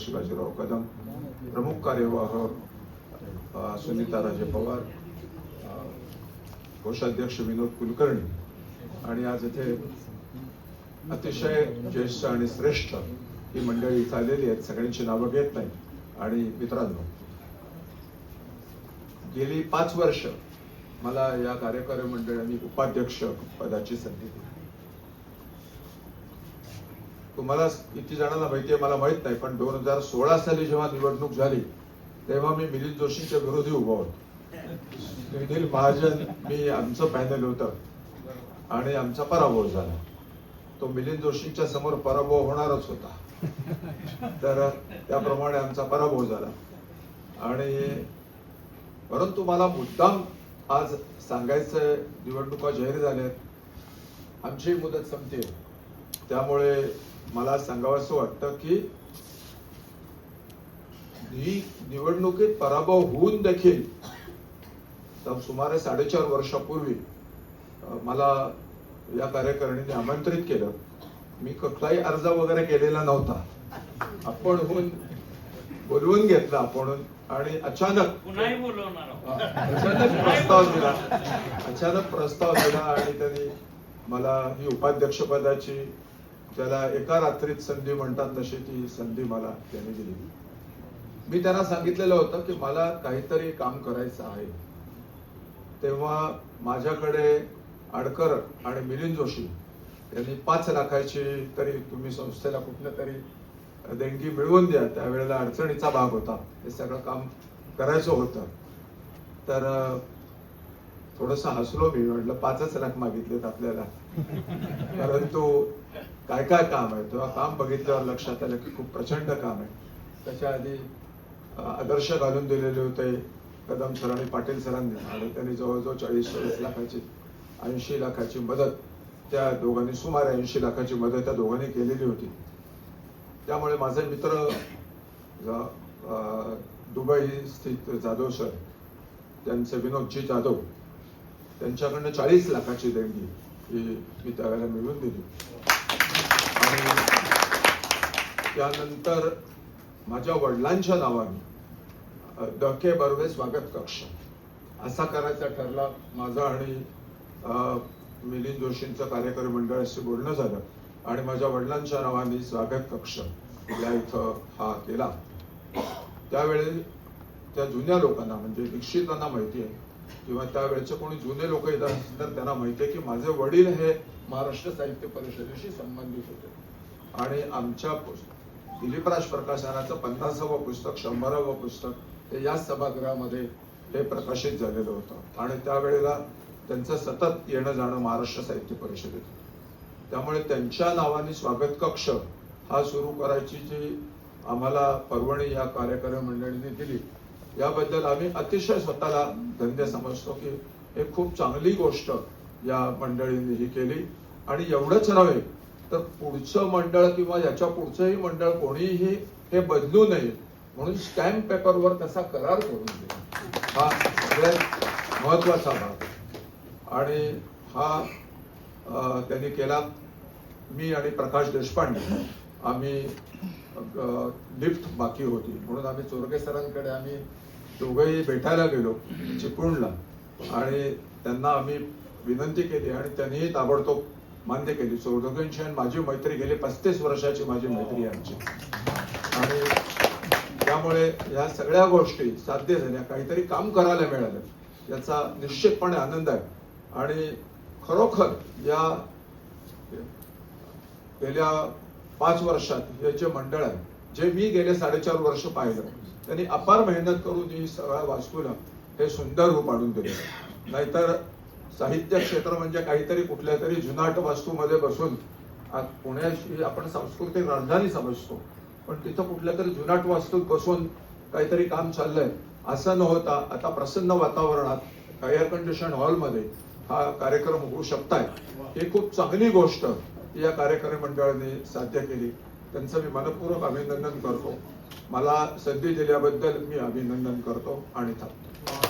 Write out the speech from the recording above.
शिवाजीराव कदम, प्रमुख कार्यवाह सुनीताराजे पवार, कोषाध्यक्ष विनोद कुलकर्णी आणि आज इथे अतिशय ज्येष्ठ आणि श्रेष्ठ ही मंडळी इथे आलेली आहेत. सगळ्यांची नावं घेत नाही. आणि मित्रांनो, गेली 5 वर्ष मला या कार्यकारी मंडळाने उपाध्यक्ष पदाची संधी दिली. तुम्हाला किती जणांना माहिती आहे मला माहित नाही, पण 2016 साली जेव्हा निवडणूक झाली तेव्हा मी मिलिंद जोशींच्या विरोधी उभा होतो. निखिल महाजन मी आमचं पॅनल होतं आणि आमचा पराभव झाला. तो मिलिंद जोशींच्या समोर पराभव होणारच होता, तर त्याप्रमाणे आमचा पराभव झाला. आणि परंतु मला मुद्दाम आज सांगायचं, निवडणुका जाहीर झाल्यात, आमची मुदत संपते, त्यामुळे मला सांगावंसं वाटतं की ही निवडणुकीत पराभव होऊन देखील सुमारे 4.5 वर्षापूर्वी मला या कार्यकारिणीने आमंत्रित केलं. मी कुठलाही अर्ज वगैरे केलेला नव्हता, आपण बोलवून घेतलं आपण आणि अचानक प्रस्ताव दिला आणि त्यांनी मला ही उपाध्यक्षपदाची, ज्याला एका रात्रीत संधी म्हणतात तशी ती संधी मला त्यांनी दिली. मी त्यांना सांगितलेलं होतं की मला काहीतरी काम करायचं आहे. तेव्हा माझ्याकडे आडकर आणि मिलिंद जोशी यांनी 5 लाखाची तरी तुम्ही संस्थेला कुठलं तरी देणगी मिळवून द्या, त्यावेळेला अडचणीचा भाग होता, हे सगळं काम करायचं होतं. तर थोडस हसलो मी, म्हटलं 5च लाख मागितलेत आपल्याला, परंतु काय काय काम आहे तेव्हा काम बघितल्यावर लक्षात आलं की खूप प्रचंड काम आहे. त्याच्या आधी आदर्श घालून दिलेले होते कदम सर आणि पाटील सरांनी, आणि त्यांनी जवळजवळ 40-40 लाखाची 80 लाखाची मदत त्या दोघांनी, सुमारे 80 लाखाची मदत त्या दोघांनी केलेली होती. त्यामुळे माझे मित्र दुबई स्थित जाधव सर, त्यांचे विनोदजी जाधव, त्यांच्याकडनं 40 लाखाची देणगी ही मी त्यावेळेला मिळवून दिली. आणि त्यानंतर माझ्या वडिलांच्या नावाने डके बर्वे स्वागत कक्ष असा करायचा ठरला. माझा आणि मिलिंद जोशींचं कार्यकारी मंडळाशी बोलणं झालं आणि माझ्या वडिलांच्या नावाने स्वागत कक्ष या इथं हा केला. त्यावेळी त्या जुन्या लोकांना, म्हणजे दीक्षितांना माहिती आहे किंवा त्यावेळेचे कोणी जुने लोक येत असतील तर त्यांना माहिती आहे की माझे वडील हे महाराष्ट्र साहित्य परिषदेशी संबंधित होते आणि आमच्या दिलीपराज प्रकाशनाचं 50वं पुस्तक, 100वं पुस्तक हे याच सभागृहामध्ये हे प्रकाशित झालेलं होतं. आणि त्यावेळेला त्यांचं सतत येणं जाणं महाराष्ट्र साहित्य परिषदेत, त्यामुळे त्यांच्या नावाने स्वागत कक्ष हा सुरू करायची जी आम्हाला परवानगी या कार्यकारी मंडळीने दिली, याबद्दल आम्ही अतिशय स्वतःला धन्य समजतो की हे खूप चांगली गोष्ट या मंडळीने ही केली. आणि एवढंच नव्हे तर पुढचं मंडळ किंवा याच्या पुढचंही मंडळ कोणीही हे बदलू नये म्हणून स्टॅम्प पेपरवर तसा करार करून दिला, हा सगळ्यात महत्वाचा भाग. आणि हा त्यांनी केला. मी आणि प्रकाश देशपांडे आम्ही लिफ्ट बाकी होती म्हणून आम्ही चोरगे सरांकडे आम्ही दोघंही भेटायला गेलो चिपळूणला आणि त्यांना आम्ही विनंती केली आणि त्यांनीही ताबडतोब मान्य केली. चोरगेंची आणि माझी मैत्री गेली 35 वर्षाची माझी मैत्री आमची, आणि त्यामुळे या सगळ्या गोष्टी साध्य झाल्या, काहीतरी काम करायला मिळालं याचा निश्चितपणे आनंद आहे. आणि खरोखर या गेल्या 5 वर्षात हे जे मंडळ आहे, जे मी गेले 4.5 वर्ष पाहिलं, त्यांनी अपार मेहनत करून ही सगळ्या वास्तूला हे सुंदर रूप आणून दिले. नाहीतर साहित्य क्षेत्र म्हणजे काहीतरी कुठल्या तरी जुनाट वास्तूमध्ये बसून, पुण्याची आपण सांस्कृतिक राजधानी समजतो, पण तिथं कुठल्या तरी जुनाट वास्तूत बसून काहीतरी काम चाललंय असं न होता आता प्रसन्न वातावरणात एअर कंडिशन हॉलमध्ये हा कार्यक्रम होऊ शकताय, ही खूप चांगली गोष्ट या कार्यकारी मंडळाने साध्य केली. त्यांचं मी मनपूर्वक अभिनंदन करतो. मला संधी दिल्याबद्दल मी अभिनंदन करतो आणि थांबतो.